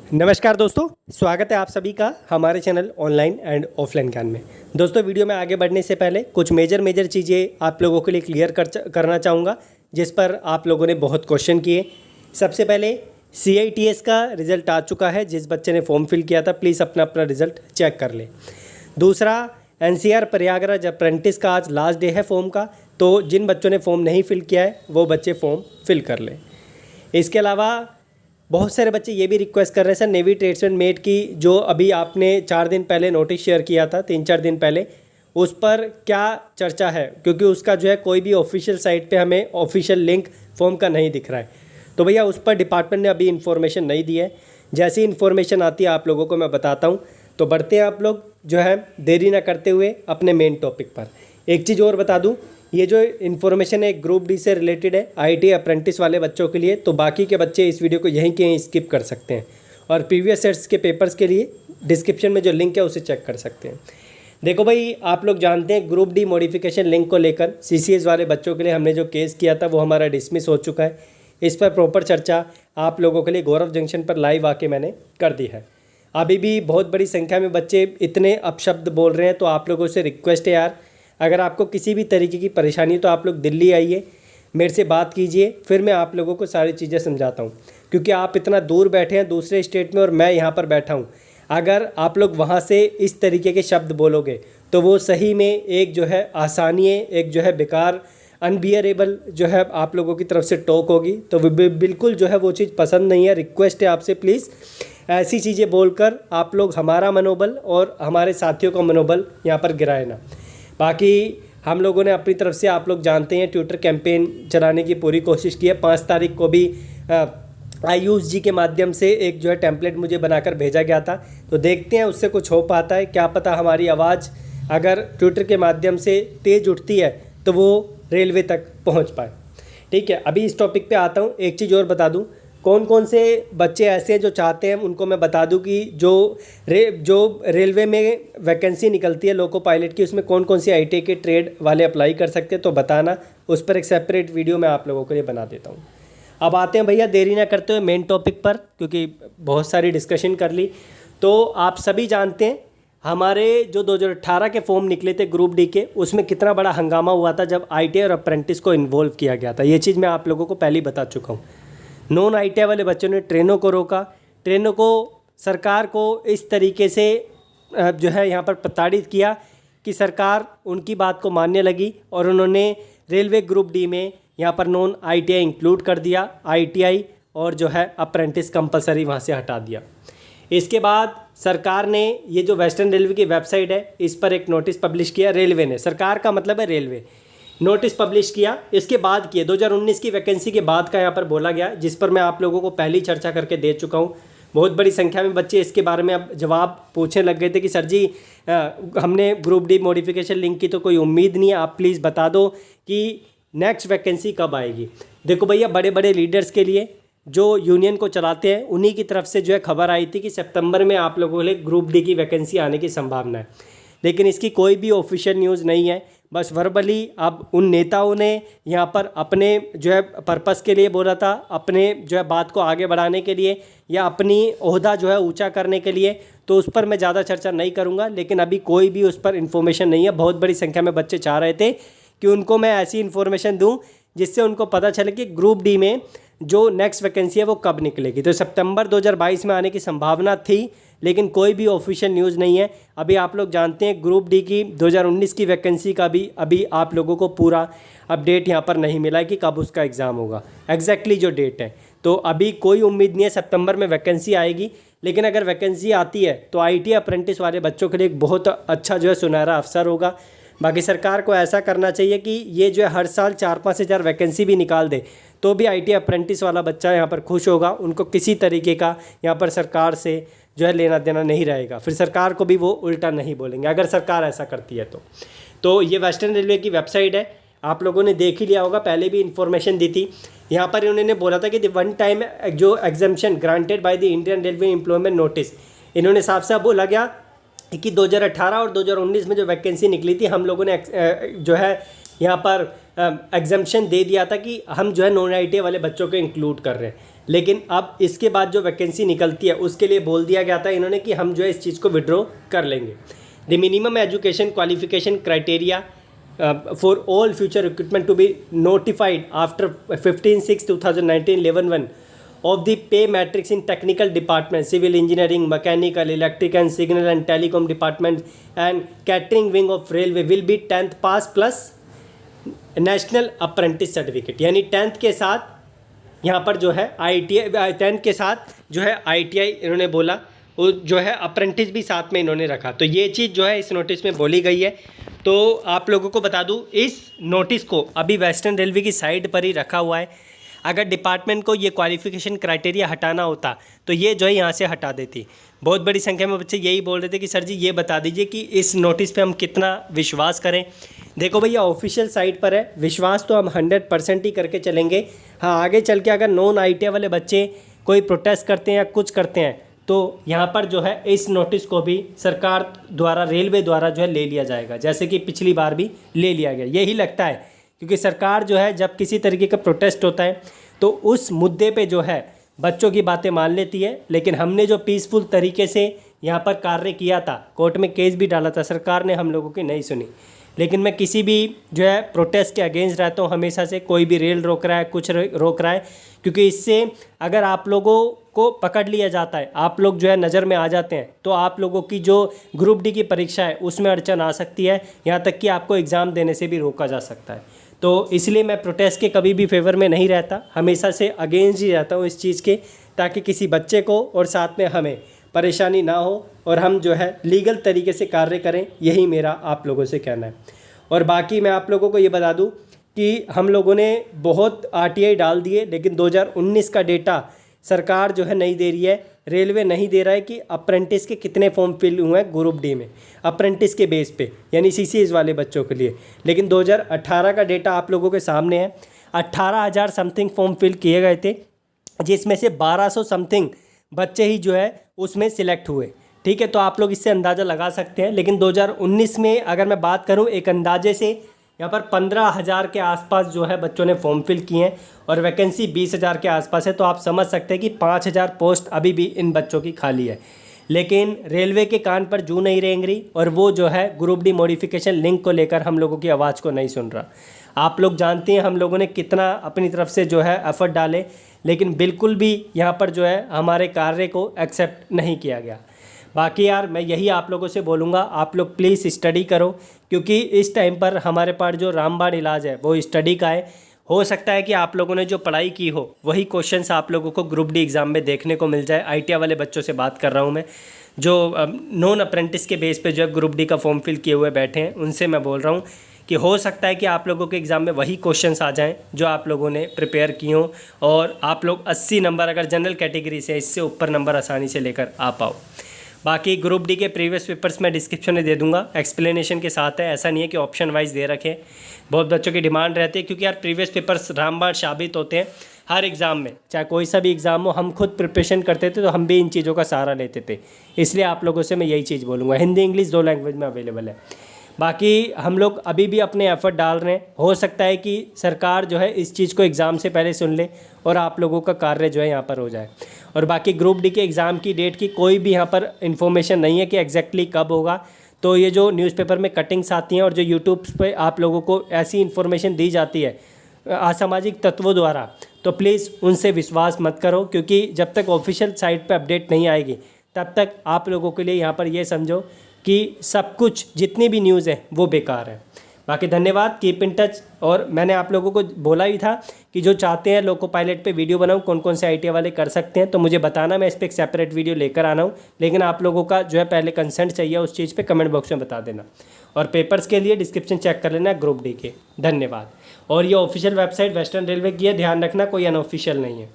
नमस्कार दोस्तों, स्वागत है आप सभी का हमारे चैनल ऑनलाइन एंड ऑफलाइन ज्ञान में। दोस्तों, वीडियो में आगे बढ़ने से पहले कुछ मेजर चीज़ें आप लोगों के लिए क्लियर करना चाहूँगा, जिस पर आप लोगों ने बहुत क्वेश्चन किए। सबसे पहले CITS का रिज़ल्ट आ चुका है। जिस बच्चे ने फॉर्म फिल किया था प्लीज़ अपना रिज़ल्ट चेक कर ले। दूसरा, NCR प्रयागराज अप्रेंटिस का आज लास्ट डे है फॉर्म का, तो जिन बच्चों ने फॉर्म नहीं फिल किया है वो बच्चे फॉर्म फिल कर लें। इसके अलावा बहुत सारे बच्चे ये भी रिक्वेस्ट कर रहे हैं, सर नेवी ट्रेड्समैन मेट की जो अभी आपने 4 दिन पहले नोटिस शेयर किया था, 3-4 दिन पहले, उस पर क्या चर्चा है, क्योंकि उसका जो है कोई भी ऑफिशियल साइट पे हमें ऑफिशियल लिंक फॉर्म का नहीं दिख रहा है। तो भैया उस पर डिपार्टमेंट ने अभी इन्फॉर्मेशन नहीं दी है। जैसी इन्फॉर्मेशन आती है आप लोगों को मैं बताता हूँ। तो बढ़ते हैं आप लोग जो है देरी ना करते हुए अपने मेन टॉपिक पर। एक चीज़ और बता दूँ, ये जो इन्फॉर्मेशन है ग्रुप डी से रिलेटेड है, IIT अप्रेंटिस वाले बच्चों के लिए। तो बाकी के बच्चे इस वीडियो को यहीं के यहीं स्किप कर सकते हैं और प्रीवियस सेट्स के पेपर्स के लिए डिस्क्रिप्शन में जो लिंक है उसे चेक कर सकते हैं। देखो भाई, आप लोग जानते हैं ग्रुप डी मॉडिफिकेशन लिंक को लेकर CCS वाले बच्चों के लिए हमने जो केस किया था वो हमारा डिसमिस हो चुका है। इस पर प्रॉपर चर्चा आप लोगों के लिए गौरव जंक्शन पर लाइव आके मैंने कर दी है। अभी भी बहुत बड़ी संख्या में बच्चे इतने अपशब्द बोल रहे हैं, तो आप लोगों से रिक्वेस्ट है यार, अगर आपको किसी भी तरीके की परेशानी तो आप लोग दिल्ली आइए, मेरे से बात कीजिए, फिर मैं आप लोगों को सारी चीज़ें समझाता हूँ। क्योंकि आप इतना दूर बैठे हैं दूसरे स्टेट में और मैं यहाँ पर बैठा हूँ। अगर आप लोग वहाँ से इस तरीके के शब्द बोलोगे तो वो सही में एक जो है आसानी है, एक जो है बेकार अनबियरेबल जो है आप लोगों की तरफ से टॉक होगी। तो बिल्कुल जो है वो चीज़ पसंद नहीं है। रिक्वेस्ट है आपसे, प्लीज़ ऐसी चीज़ें बोलकर आप लोग हमारा मनोबल और हमारे साथियों का मनोबल यहाँ पर गिराए ना। बाकी हम लोगों ने अपनी तरफ से, आप लोग जानते हैं, ट्विटर कैंपेन चलाने की पूरी कोशिश की है। 5 तारीख को भी आयुष जी के माध्यम से एक जो है टेम्पलेट मुझे बनाकर भेजा गया था। तो देखते हैं उससे कुछ हो पाता है, क्या पता हमारी आवाज़ अगर ट्विटर के माध्यम से तेज़ उठती है तो वो रेलवे तक पहुंच पाए। ठीक है, अभी इस टॉपिक पे आता हूँ। एक चीज़ और बता दूँ, कौन कौन से बच्चे ऐसे हैं जो चाहते हैं, उनको मैं बता दूं कि जो रेलवे में वैकेंसी निकलती है लोको पायलट की, उसमें कौन कौन सी IIT के ट्रेड वाले अप्लाई कर सकते हैं, तो बताना। उस पर एक सेपरेट वीडियो मैं आप लोगों के लिए बना देता हूं। अब आते हैं भैया देरी ना करते हुए मेन टॉपिक पर, क्योंकि बहुत सारी डिस्कशन कर ली। तो आप सभी जानते हैं हमारे जो 2018 के फॉर्म निकले थे ग्रुप डी के, उसमें कितना बड़ा हंगामा हुआ था जब IIT और अप्रेंटिस को इन्वॉल्व किया गया था। ये चीज़ मैं आप लोगों को पहले ही बता चुका हूँ। नॉन IIT वाले बच्चों ने ट्रेनों को रोका, ट्रेनों को सरकार को इस तरीके से जो है यहाँ पर प्रताड़ित किया कि सरकार उनकी बात को मानने लगी और उन्होंने रेलवे ग्रुप डी में यहाँ पर नॉन IITI इंक्लूड कर दिया, IITI और जो है अप्रेंटिस कंपलसरी वहाँ से हटा दिया। इसके बाद सरकार ने ये जो वेस्टर्न रेलवे की वेबसाइट है इस पर एक नोटिस पब्लिश किया। रेलवे ने, सरकार का मतलब है रेलवे, नोटिस पब्लिश किया। इसके बाद किए 2019 की वैकेंसी के बाद का यहाँ पर बोला गया, जिस पर मैं आप लोगों को पहले ही चर्चा करके दे चुका हूँ। बहुत बड़ी संख्या में बच्चे इसके बारे में अब जवाब पूछने लग गए थे कि सर जी हमने ग्रुप डी मॉडिफिकेशन लिंक की तो कोई उम्मीद नहीं है, आप प्लीज़ बता दो कि नेक्स्ट वैकेंसी कब आएगी। देखो भैया, बड़े बड़े लीडर्स के लिए जो यूनियन को चलाते हैं उन्हीं की तरफ से जो है खबर आई थी कि सितंबर में आप लोगों के लिए ग्रुप डी की वैकेंसी आने की संभावना है, लेकिन इसकी कोई भी ऑफिशियल न्यूज़ नहीं है। बस वर्बली अब उन नेताओं ने यहाँ पर अपने जो है पर्पस के लिए बोला था, अपने जो है बात को आगे बढ़ाने के लिए या अपनी ओहदा जो है ऊंचा करने के लिए, तो उस पर मैं ज़्यादा चर्चा नहीं करूँगा। लेकिन अभी कोई भी उस पर इन्फॉर्मेशन नहीं है। बहुत बड़ी संख्या में बच्चे चाह रहे थे कि उनको मैं ऐसी इन्फॉर्मेशन दूँ जिससे उनको पता चले कि ग्रुप डी में जो नेक्स्ट वैकेंसी है वो कब निकलेगी। तो सितंबर 2022 में आने की संभावना थी, लेकिन कोई भी ऑफिशियल न्यूज़ नहीं है। अभी आप लोग जानते हैं ग्रुप डी की 2019 की वैकेंसी का भी अभी आप लोगों को पूरा अपडेट यहाँ पर नहीं मिला है कि कब उसका एग्ज़ाम होगा, एग्जैक्टली जो डेट है। तो अभी कोई उम्मीद नहीं है सितंबर में वैकेंसी आएगी, लेकिन अगर वैकेंसी आती है तो IIT अप्रेंटिस वाले बच्चों के लिए एक बहुत अच्छा जो है सुनहरा अवसर होगा। बाकी सरकार को ऐसा करना चाहिए कि ये जो है हर साल 4-5 हज़ार वैकेंसी भी निकाल दे, तो भी IIT अप्रेंटिस वाला बच्चा यहाँ पर खुश होगा। उनको किसी तरीके का यहाँ पर सरकार से जो है लेना देना नहीं रहेगा। फिर सरकार को भी वो उल्टा नहीं बोलेंगे अगर सरकार ऐसा करती है तो ये वेस्टर्न रेलवे की वेबसाइट है, आप लोगों ने देख ही लिया होगा, पहले भी इन्फॉर्मेशन दी थी। यहाँ पर उन्होंने बोला था कि वन टाइम जो exemption granted by the Indian railway employment notice, इन्होंने साफ साफ बोला गया कि 2018 और 2019 में जो वैकेंसी निकली थी हम लोगों ने जो है यहाँ पर एग्जम्पशन दे दिया था कि हम जो है नॉन ITI वाले बच्चों को इंक्लूड कर रहे हैं, लेकिन अब इसके बाद जो वैकेंसी निकलती है उसके लिए बोल दिया गया था इन्होंने कि हम जो है इस चीज़ को विड्रॉ कर लेंगे। The minimum education qualification criteria for all future recruitment to be notified after 15/6/2019 11/1 of the pay matrix in technical department, civil engineering, mechanical, electric and signal and telecom department and catering wing of railway will be 10th pass plus national apprentice certificate। यानी 10th के साथ यहाँ पर जो है ITI 10th के साथ जो है ITI इन्होंने बोला, वो जो है अप्रेंटिस भी साथ में इन्होंने रखा। तो ये चीज़ जो है इस नोटिस में बोली गई है। तो आप लोगों को बता दूं, इस नोटिस को अभी वेस्टर्न रेलवे की साइट पर ही रखा हुआ है। अगर डिपार्टमेंट को ये क्वालिफिकेशन क्राइटेरिया हटाना होता तो ये जो है यहाँ से हटा देती। बहुत बड़ी संख्या में बच्चे यही बोल रहे थे कि सर जी ये बता दीजिए कि इस नोटिस पे हम कितना विश्वास करें। देखो भैया, ऑफिशियल साइट पर है, विश्वास तो हम 100% ही करके चलेंगे। हाँ, आगे चल के अगर नॉन ITI वाले बच्चे कोई प्रोटेस्ट करते हैं या कुछ करते हैं तो यहाँ पर जो है इस नोटिस को भी सरकार द्वारा, रेलवे द्वारा जो है ले लिया जाएगा, जैसे कि पिछली बार भी ले लिया गया। यही लगता है, क्योंकि सरकार जो है जब किसी तरीके का प्रोटेस्ट होता है तो उस मुद्दे पे जो है बच्चों की बातें मान लेती है। लेकिन हमने जो पीसफुल तरीके से यहाँ पर कार्य किया था, कोर्ट में केस भी डाला था, सरकार ने हम लोगों की नहीं सुनी। लेकिन मैं किसी भी जो है प्रोटेस्ट के अगेंस्ट रहता हूँ हमेशा से। कोई भी रेल रोक रहा है, कुछ रोक रहा है, क्योंकि इससे अगर आप लोगों को पकड़ लिया जाता है, आप लोग जो है नज़र में आ जाते हैं, तो आप लोगों की जो ग्रुप डी की परीक्षा है उसमें अड़चन आ सकती है, यहाँ तक कि आपको एग्ज़ाम देने से भी रोका जा सकता है। तो इसलिए मैं प्रोटेस्ट के कभी भी फेवर में नहीं रहता, हमेशा से अगेंस्ट ही रहता हूँ इस चीज़ के, ताकि किसी बच्चे को और साथ में हमें परेशानी ना हो और हम जो है लीगल तरीके से कार्य करें। यही मेरा आप लोगों से कहना है। और बाकी मैं आप लोगों को ये बता दूं कि हम लोगों ने बहुत RTI डाल दिए, लेकिन 2019 का डेटा सरकार जो है नहीं दे रही है, रेलवे नहीं दे रहा है कि अप्रेंटिस के कितने फॉर्म फिल हुए हैं ग्रुप डी में, अप्रेंटिस के बेस पे, यानी CCS वाले बच्चों के लिए। लेकिन 2018 का डेटा आप लोगों के सामने है। 18,000 समथिंग फॉर्म फिल किए गए थे, जिसमें से 1200 समथिंग बच्चे ही जो है उसमें सिलेक्ट हुए। ठीक है, तो आप लोग इससे अंदाज़ा लगा सकते हैं। लेकिन 2019 में अगर मैं बात करूं, एक अंदाजे से यहाँ पर 15,000 के आसपास जो है बच्चों ने फॉर्म फिल किए हैं और वैकेंसी 20,000 के आसपास है। तो आप समझ सकते हैं कि 5,000 पोस्ट अभी भी इन बच्चों की खाली है। लेकिन रेलवे के कान पर जू नहीं रेंग रही और वो जो है ग्रुप डी मॉडिफिकेशन लिंक को लेकर हम लोगों की आवाज़ को नहीं सुन रहा। आप लोग जानते हैं हम लोगों ने कितना अपनी तरफ से जो है एफर्ट डाले, लेकिन बिल्कुल भी यहाँ पर जो है हमारे कार्य को एक्सेप्ट नहीं किया गया। बाकी यार मैं यही आप लोगों से बोलूँगा, आप लोग प्लीज़ स्टडी करो, क्योंकि इस टाइम पर हमारे पास जो रामबाण इलाज है वो स्टडी का है। हो सकता है कि आप लोगों ने जो पढ़ाई की हो वही क्वेश्चंस आप लोगों को ग्रुप डी एग्ज़ाम में देखने को मिल जाए। ITI वाले बच्चों से बात कर रहा हूँ मैं, जो नॉन अप्रेंटिस के बेस पे जो ग्रुप डी का फॉर्म फिल किए हुए बैठे हैं, उनसे मैं बोल रहा हूँ कि हो सकता है कि आप लोगों के एग्ज़ाम में वही क्वेश्चंस आ जाएं जो आप लोगों ने प्रिपेयर किए हों और आप लोग 80 नंबर अगर जनरल कैटेगरी से इससे ऊपर नंबर आसानी से लेकर आ पाओ। बाकी ग्रुप डी के प्रीवियस पेपर्स मैं डिस्क्रिप्शन में दे दूंगा, एक्सप्लेनेशन के साथ है। ऐसा नहीं है कि ऑप्शन वाइज दे रखे। बहुत बच्चों की डिमांड रहती है, क्योंकि यार प्रीवियस पेपर्स रामबाण साबित होते हैं हर एग्ज़ाम में, चाहे कोई सा भी एग्ज़ाम हो। हम खुद प्रिपरेशन करते थे तो हम भी इन चीज़ों का सहारा लेते थे। इसलिए आप लोगों से मैं यही चीज़ बोलूँगा, हिंदी इंग्लिश 2 लैंग्वेज में अवेलेबल है। बाकी हम लोग अभी भी अपने एफर्ट डाल रहे हैं। हो सकता है कि सरकार जो है इस चीज़ को एग्ज़ाम से पहले सुन ले और आप लोगों का कार्य जो है यहाँ पर हो जाए। और बाकी ग्रुप डी के एग्ज़ाम की डेट की कोई भी यहाँ पर इन्फॉर्मेशन नहीं है कि एग्जैक्टली कब होगा। तो ये जो न्यूज़पेपर में कटिंग्स आती हैं और जो यूट्यूब पे आप लोगों को ऐसी इन्फॉर्मेशन दी जाती है असामाजिक तत्वों द्वारा, तो प्लीज़ उनसे विश्वास मत करो, क्योंकि जब तक ऑफिशियल साइट पे अपडेट नहीं आएगी तब तक आप लोगों के लिए यहाँ पर ये समझो कि सब कुछ जितनी भी न्यूज़ है वो बेकार है। बाकी धन्यवाद, कीप इन टच। और मैंने आप लोगों को बोला ही था कि जो चाहते हैं लोको पायलट पे वीडियो बनाऊं, कौन कौन से ITI वाले कर सकते हैं, तो मुझे बताना, मैं इस पर एक सेपरेट वीडियो लेकर आना हूं। लेकिन आप लोगों का जो है पहले कंसेंट चाहिए उस चीज़ पे, कमेंट बॉक्स में बता देना। और पेपर्स के लिए डिस्क्रिप्शन चेक कर लेना ग्रुप डी के। धन्यवाद। और ये ऑफिशियल वेबसाइट वेस्टर्न रेलवे की है, ध्यान रखना कोई अनऑफिशियल नहीं है।